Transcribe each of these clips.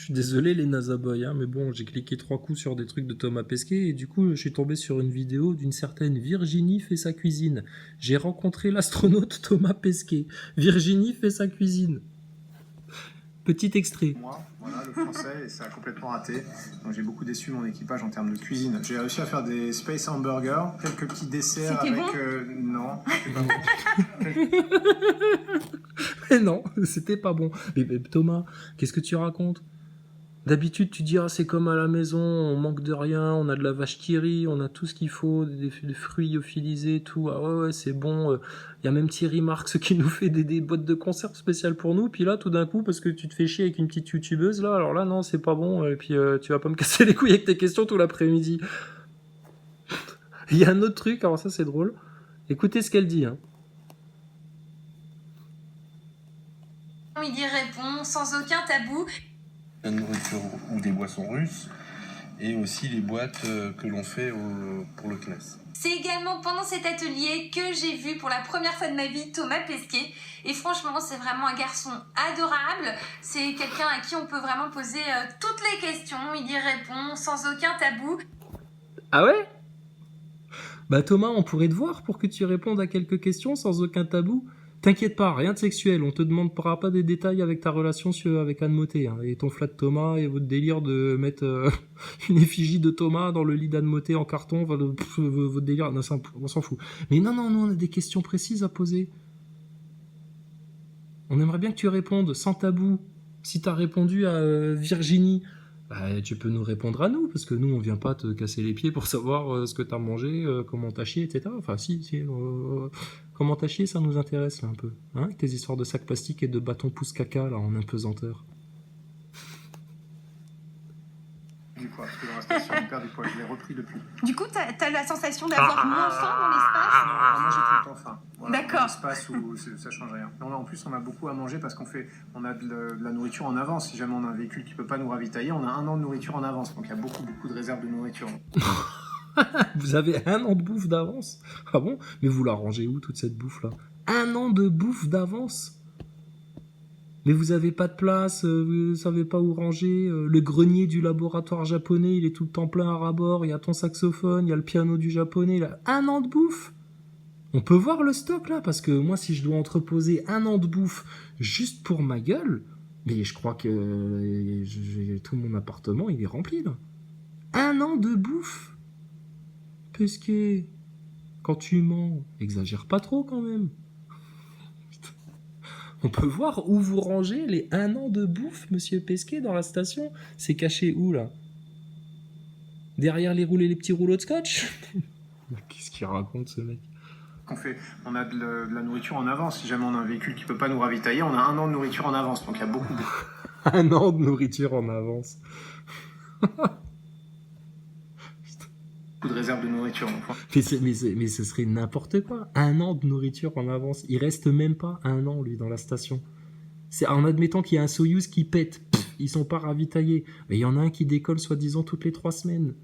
Je suis désolé les NASA Boys, hein, mais bon, j'ai cliqué 3 coups sur des trucs de Thomas Pesquet et du coup, je suis tombé sur une vidéo d'une certaine Virginie fait sa cuisine. J'ai rencontré l'astronaute Thomas Pesquet. Virginie fait sa cuisine. Petit extrait. Moi, voilà, le français, et ça a complètement raté. Donc j'ai beaucoup déçu mon équipage en termes de cuisine. J'ai réussi à faire des space hamburgers, quelques petits desserts C'était avec... bon non, c'était pas bon. Mais non, c'était pas bon. Mais Thomas, qu'est-ce que tu racontes? D'habitude, tu dis, ah, c'est comme à la maison, on manque de rien, on a de la vache qui rit, on a tout ce qu'il faut, des fruits lyophilisés, tout. Ah ouais, c'est bon. Y a même Thierry Marx qui nous fait des boîtes de conserve spéciales pour nous. Puis là, tout d'un coup, parce que tu te fais chier avec une petite youtubeuse, là, alors là, non, c'est pas bon. Et puis, tu vas pas me casser les couilles avec tes questions tout l'après-midi. Il y a un autre truc, alors ça, c'est drôle. Écoutez ce qu'elle dit, hein. Il y répond sans aucun tabou. La nourriture ou des boissons russes, et aussi les boîtes que l'on fait pour le CNES. C'est également pendant cet atelier que j'ai vu pour la première fois de ma vie Thomas Pesquet. Et franchement, c'est vraiment un garçon adorable. C'est quelqu'un à qui on peut vraiment poser toutes les questions. Il y répond sans aucun tabou. Ah ouais? Bah Thomas, on pourrait te voir pour que tu répondes à quelques questions sans aucun tabou. T'inquiète pas, rien de sexuel, on te demandera pas des détails avec ta relation avec Anne Motet, hein, et ton flat de Thomas et votre délire de mettre une effigie de Thomas dans le lit d'Anne Motet en carton, votre délire, non, ça, on s'en fout. Mais non, nous on a des questions précises à poser. On aimerait bien que tu répondes sans tabou. Si t'as répondu à Virginie, bah, tu peux nous répondre à nous, parce que nous, on vient pas te casser les pieds pour savoir ce que t'as mangé, comment t'as chié, etc. Enfin, comment t'as chié, ça nous intéresse, là, un peu. Hein, tes histoires de sacs plastiques et de bâtons pouce-caca, là, en impesanteur. Du poids, parce que dans la station, on perd du poids. Je l'ai repris depuis. Du coup, t'as la sensation d'avoir moins faim dans l'espace? Alors, moi, j'ai tout le temps faim. Voilà, D'accord. dans l'espace où ça change rien. Non, là, en plus, on a beaucoup à manger parce on a de la nourriture en avance. Si jamais on a un véhicule qui peut pas nous ravitailler, on a 1 an de nourriture en avance. Donc, il y a beaucoup de réserves de nourriture. Vous avez 1 an de bouffe d'avance? Ah bon? Mais vous la rangez où, toute cette bouffe-là? 1 an de bouffe d'avance? Mais vous avez pas de place, vous savez pas où ranger, le grenier du laboratoire japonais, il est tout le temps plein à ras-bord, il y a ton saxophone, il y a le piano du japonais, là. 1 an de bouffe? On peut voir le stock, là, parce que moi, si je dois entreposer 1 an de bouffe juste pour ma gueule, mais je crois que tout mon appartement, il est rempli, là. 1 an de bouffe? Pesquet, quand tu mens, exagère pas trop, quand même. On peut voir où vous rangez les 1 an de bouffe, monsieur Pesquet, dans la station. C'est caché où, là? Derrière les petits rouleaux de scotch? Qu'est-ce qu'il raconte, ce mec? On a de la nourriture en avance. Si jamais on a un véhicule qui peut pas nous ravitailler, on a 1 an de nourriture en avance. Donc, il y a beaucoup. 1 an de nourriture en avance. De réserves de nourriture. Mais ce serait n'importe quoi. 1 an de nourriture en avance. Il reste même pas 1 an, lui, dans la station. C'est en admettant qu'il y a un Soyouz qui pète. Ils sont pas ravitaillés. Mais il y en a un qui décolle, soi-disant, toutes les 3 semaines.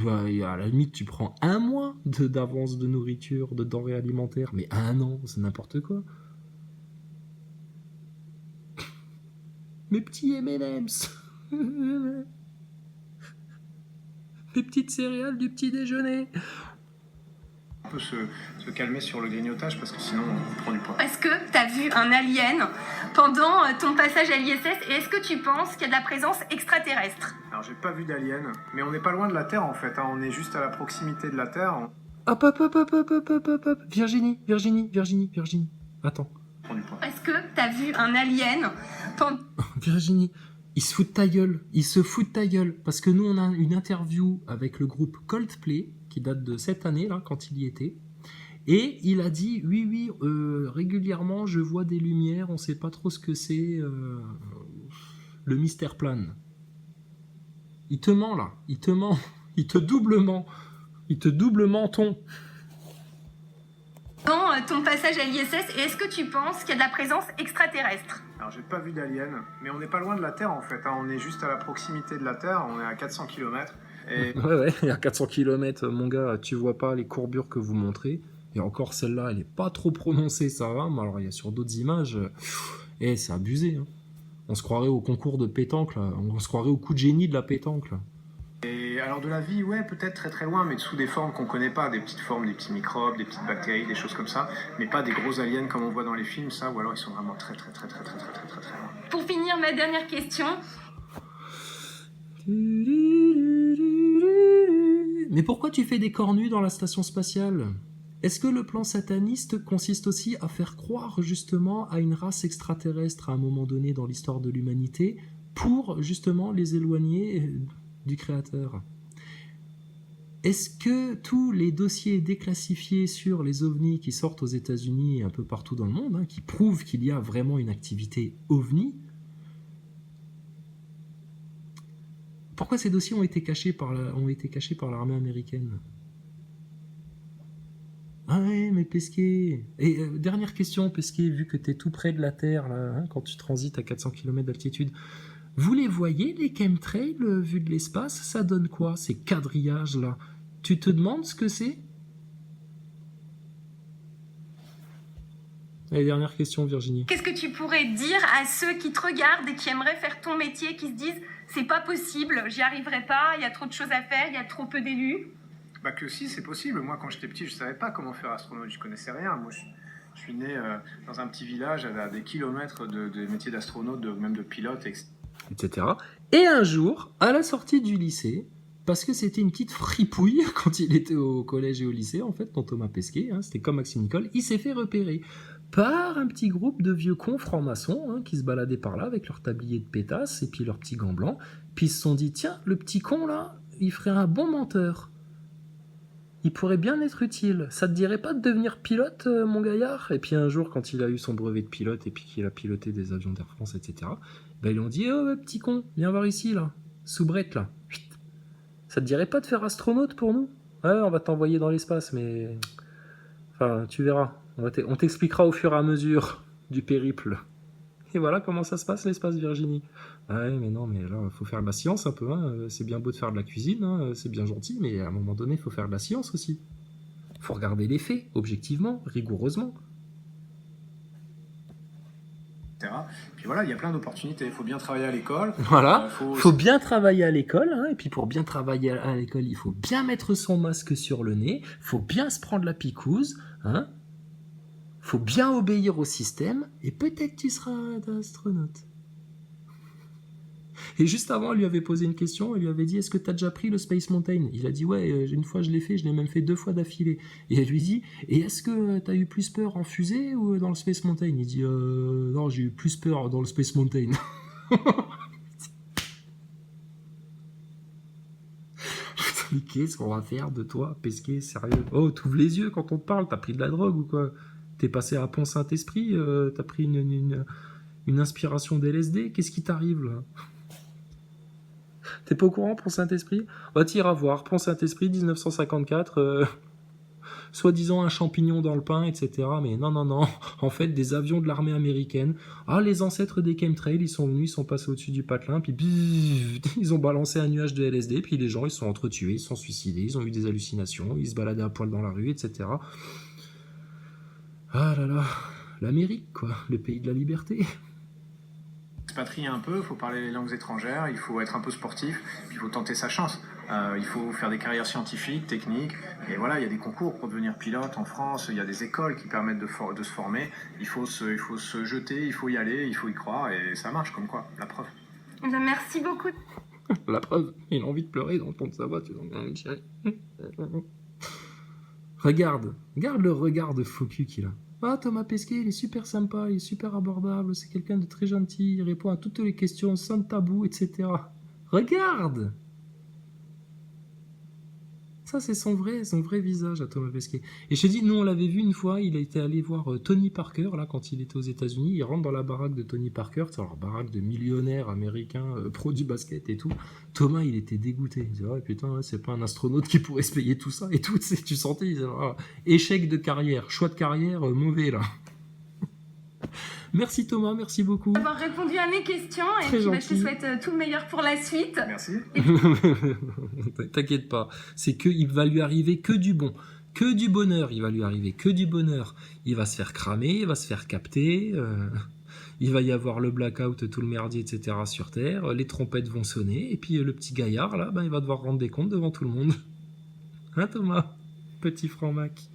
À la limite, tu prends 1 mois d'avance de nourriture, de denrées alimentaires. Mais 1 an, c'est n'importe quoi. Mes petits M&M's. Les petites céréales du petit déjeuner. On peut se calmer sur le grignotage parce que sinon on prend du poids. Est-ce que t'as vu un alien pendant ton passage à l'ISS et est-ce que tu penses qu'il y a de la présence extraterrestre? Alors j'ai pas vu d'alien, mais on n'est pas loin de la Terre en fait, hein. On est juste à la proximité de la Terre. Hop. Virginie. Attends. On prend du poids. Est-ce que t'as vu un alien pendant... Virginie, il se fout de ta gueule. Parce que nous, on a une interview avec le groupe Coldplay, qui date de cette année, là, quand il y était. Et il a dit, oui, régulièrement, je vois des lumières, on sait pas trop ce que c'est, le mystère plane. Il te ment, là. Il te double ment. Il te double menton. ton passage à l'ISS et est-ce que tu penses qu'il y a de la présence extraterrestre? Alors j'ai pas vu d'alien, mais on n'est pas loin de la Terre en fait, hein. On est juste à la proximité de la Terre, on est à 400 km. Et... Ouais, à 400 km, mon gars, tu vois pas les courbures que vous montrez. Et encore celle-là, elle est pas trop prononcée, ça va. Mais alors, il y a sur d'autres images, c'est abusé. Hein. On se croirait au concours de pétanque, là. On se croirait au coup de génie de la pétanque, là. Et alors de la vie, ouais, peut-être très très loin, mais sous des formes qu'on connaît pas, des petites formes, des petits microbes, des petites bactéries, des choses comme ça, mais pas des gros aliens comme on voit dans les films, ça, ou alors ils sont vraiment très très très très très très très très très loin. Pour finir, ma dernière question. Mais pourquoi tu fais des cornus dans la station spatiale? Est-ce que le plan sataniste consiste aussi à faire croire justement à une race extraterrestre à un moment donné dans l'histoire de l'humanité pour justement les éloigner du créateur? Est-ce que tous les dossiers déclassifiés sur les ovnis qui sortent aux États-Unis et un peu partout dans le monde, hein, qui prouvent qu'il y a vraiment une activité ovni, pourquoi ces dossiers ont été cachés par l'armée américaine? Ah ouais, mais Pesquet. Et dernière question, Pesquet, vu que tu es tout près de la Terre, là, hein, quand tu transites à 400 km d'altitude, vous les voyez, les chemtrails, vus de l'espace? Ça donne quoi, ces quadrillages-là? Tu te demandes ce que c'est? Allez, dernière question, Virginie. Qu'est-ce que tu pourrais dire à ceux qui te regardent et qui aimeraient faire ton métier, qui se disent c'est pas possible, j'y arriverai pas, il y a trop de choses à faire, il y a trop peu d'élus? Bah que si, c'est possible. Moi, quand j'étais petit, je savais pas comment faire astronaute, je connaissais rien. Moi, je suis né dans un petit village à des kilomètres de métiers d'astronaute, même de pilote, etc. Et un jour, à la sortie du lycée, parce que c'était une petite fripouille quand il était au collège et au lycée, en fait, ton Thomas Pesquet, hein, c'était comme Maxime Nicole, il s'est fait repérer par un petit groupe de vieux cons francs-maçons hein, qui se baladaient par là avec leur tablier de pétasse et puis leurs petits gants blancs. Puis ils se sont dit, tiens, le petit con là, il ferait un bon menteur. Il pourrait bien être utile. Ça te dirait pas de devenir pilote, mon gaillard? Et puis un jour, quand il a eu son brevet de pilote et puis qu'il a piloté des avions d'Air France, etc., ben ils lui ont dit, oh petit con, viens voir ici, là, soubrette, là. Ça te dirait pas de faire astronaute pour nous? Ouais, on va t'envoyer dans l'espace, mais... Enfin, tu verras. On t'expliquera au fur et à mesure du périple. Et voilà comment ça se passe, l'espace, Virginie. Ouais, mais non, mais là, il faut faire de la science un peu. Hein. C'est bien beau de faire de la cuisine, hein. C'est bien gentil, mais à un moment donné, il faut faire de la science aussi. Il faut regarder les faits, objectivement, rigoureusement. etc. Puis voilà, il y a plein d'opportunités. Il faut bien travailler à l'école. Voilà, faut bien travailler à l'école. Hein. Et puis pour bien travailler à l'école, il faut bien mettre son masque sur le nez. Il faut bien se prendre la picouse. Hein. Faut bien obéir au système. Et peut-être tu seras astronaute. Et juste avant, elle lui avait posé une question, elle lui avait dit, est-ce que tu as déjà pris le Space Mountain? Il a dit, ouais, une fois je l'ai fait, je l'ai même fait 2 fois d'affilée. Et elle lui dit, et est-ce que tu as eu plus peur en fusée ou dans le Space Mountain? Il dit, non, j'ai eu plus peur dans le Space Mountain. Mais qu'est-ce qu'on va faire de toi, Pesquet, sérieux? Oh, t'ouvres les yeux quand on te parle, t'as pris de la drogue ou quoi? T'es passé à Pont-Saint-Esprit, t'as pris une inspiration d'LSD, qu'est-ce qui t'arrive là? T'es pas au courant, Pont-Saint-Esprit? Va t'iras voir, Pont-Saint-Esprit, 1954, soi-disant un champignon dans le pain, etc. Mais non, en fait, des avions de l'armée américaine. Ah, les ancêtres des chemtrails, ils sont venus, ils sont passés au-dessus du patelin, puis ils ont balancé un nuage de LSD, puis les gens, ils sont entretués, ils sont suicidés, ils ont eu des hallucinations, ils se baladaient à poil dans la rue, etc. Ah là là, l'Amérique, quoi, le pays de la liberté. Expatrier un peu, il faut parler les langues étrangères, il faut être un peu sportif, puis il faut tenter sa chance. Il faut faire des carrières scientifiques, techniques, et voilà, il y a des concours pour devenir pilote en France, il y a des écoles qui permettent de se former, il faut se jeter, il faut y aller, il faut y croire, et ça marche comme quoi, la preuve. Merci beaucoup. La preuve, il a envie de pleurer dans le fond de sa voix, tu vois. Regarde le regard de faux cul qu'il a. Ah, Thomas Pesquet, il est super sympa, il est super abordable, c'est quelqu'un de très gentil, il répond à toutes les questions sans tabou, etc. Regarde! Ça, c'est son vrai visage à Thomas Pesquet. Et je te dis, nous, on l'avait vu une fois, il a été allé voir Tony Parker, là, quand il était aux États-Unis. Il rentre dans la baraque de Tony Parker, c'est leur baraque de millionnaires américains, pro du basket et tout. Thomas, il était dégoûté. Il disait, ouais, putain, ouais, c'est pas un astronaute qui pourrait se payer tout ça et tout. Tu sentais, il disait, ah, échec de carrière, choix de carrière, mauvais, là. Merci Thomas, merci beaucoup. D'avoir répondu à mes questions et puis, je te souhaite tout le meilleur pour la suite. Merci. T'inquiète pas, c'est que il va lui arriver que du bon, que du bonheur, il va lui arriver que du bonheur. Il va se faire cramer, il va se faire capter, il va y avoir le blackout tout le merdier, etc. sur Terre, les trompettes vont sonner, et puis le petit gaillard, là, ben, il va devoir rendre des comptes devant tout le monde. Hein, Thomas? Petit franc-mac.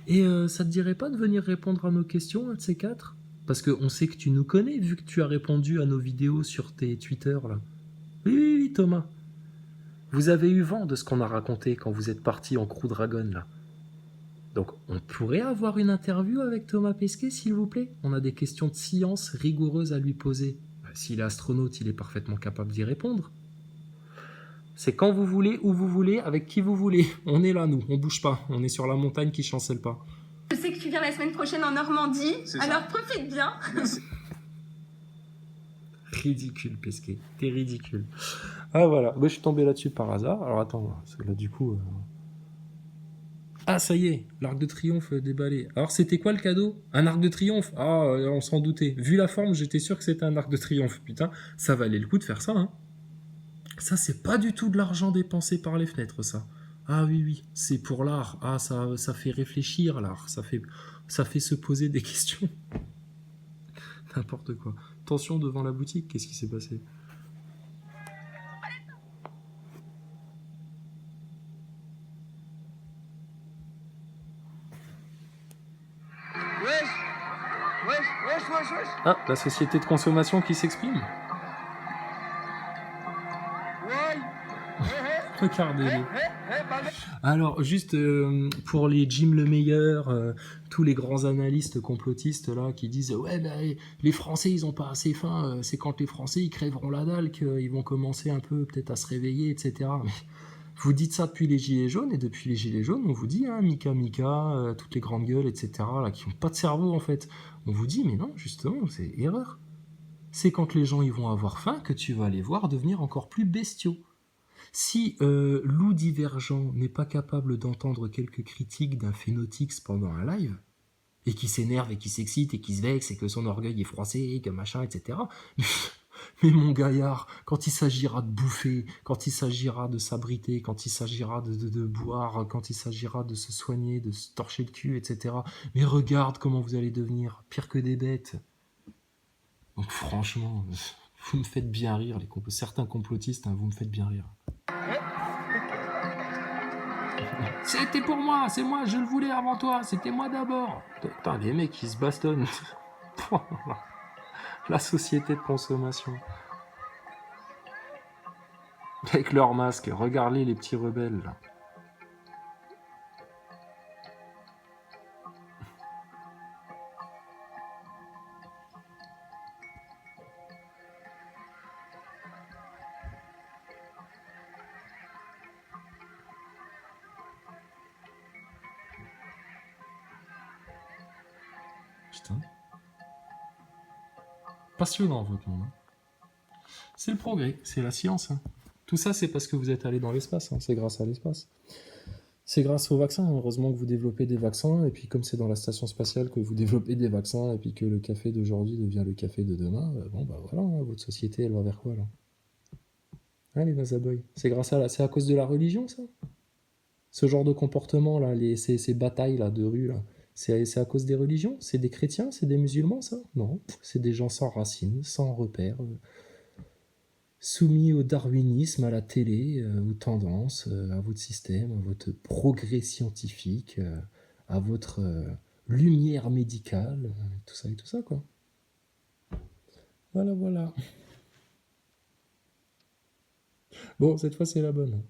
Et ça te dirait pas de venir répondre à nos questions, un de ces quatre? Parce qu'on sait que tu nous connais, vu que tu as répondu à nos vidéos sur tes Twitter, là. Oui, oui, oui, Thomas. Vous avez eu vent de ce qu'on a raconté quand vous êtes parti en Crew Dragon, là. Donc, on pourrait avoir une interview avec Thomas Pesquet, s'il vous plaît? On a des questions de science rigoureuses à lui poser. S'il est astronaute, il est parfaitement capable d'y répondre. C'est quand vous voulez, où vous voulez, avec qui vous voulez. On est là, nous, on bouge pas. On est sur la montagne qui chancelle pas. Je sais que tu viens la semaine prochaine en Normandie, alors profite bien. Merci. Ridicule, Pesquet. T'es ridicule. Ah, voilà. Moi, je suis tombé là-dessus par hasard. Alors, attends, parce que là, du coup... Ah, ça y est, l'arc de triomphe déballé. Alors, c'était quoi le cadeau? Un arc de triomphe? Ah, on s'en doutait. Vu la forme, j'étais sûr que c'était un arc de triomphe. Putain, ça valait le coup de faire ça, hein. Ça, c'est pas du tout de l'argent dépensé par les fenêtres, ça. Ah oui, oui, c'est pour l'art. Ah, ça fait réfléchir, l'art. Ça fait se poser des questions. N'importe quoi. Tension devant la boutique, qu'est-ce qui s'est passé? Ah, la société de consommation qui s'exprime. Regardez-les. Alors, juste pour les Jim le meilleur, tous les grands analystes complotistes là qui disent ouais, bah, les Français ils ont pas assez faim, c'est quand les Français ils crèveront la dalle qu'ils vont commencer un peu peut-être à se réveiller, etc. Mais vous dites ça depuis les Gilets jaunes, et depuis les Gilets jaunes, on vous dit, hein, Mika Mika, toutes les grandes gueules, etc., là, qui n'ont pas de cerveau en fait. On vous dit, mais non, justement, c'est erreur. C'est quand les gens ils vont avoir faim que tu vas les voir devenir encore plus bestiaux. Si Lou Divergent n'est pas capable d'entendre quelques critiques d'un Phénotix pendant un live, et qui s'énerve et qui s'excite et qui se vexe et que son orgueil est froissé, et que machin, etc. Mais mon gaillard, quand il s'agira de bouffer, quand il s'agira de s'abriter, quand il s'agira de boire, quand il s'agira de se soigner, de se torcher le cul, etc. Mais regarde comment vous allez devenir pire que des bêtes. Donc franchement, vous me faites bien rire, certains complotistes, hein, vous me faites bien rire. C'était pour moi, c'est moi, je le voulais avant toi, c'était moi d'abord. Putain, les mecs qui se bastonnent. La société de consommation. Avec leurs masques, regardez les petits rebelles là. Putain. Passionnant votre monde. Hein. C'est le progrès, c'est la science. Hein. Tout ça, c'est parce que vous êtes allé dans l'espace. Hein. C'est grâce à l'espace. C'est grâce aux vaccins. Heureusement que vous développez des vaccins. Et puis, comme c'est dans la station spatiale que vous développez des vaccins, et puis que le café d'aujourd'hui devient le café de demain, bon, bah voilà, hein, votre société, elle va vers quoi, là? Hein, les Nazaboys. C'est à cause de la religion, ça? Ce genre de comportement, là, ces batailles là, de rue, là. C'est à cause des religions? C'est des chrétiens? C'est des musulmans, ça? Non, c'est des gens sans racines, sans repères, soumis au darwinisme, à la télé, aux tendances, à votre système, à votre progrès scientifique, à votre lumière médicale, tout ça et tout ça, quoi. Voilà, voilà. Bon, cette fois, c'est la bonne.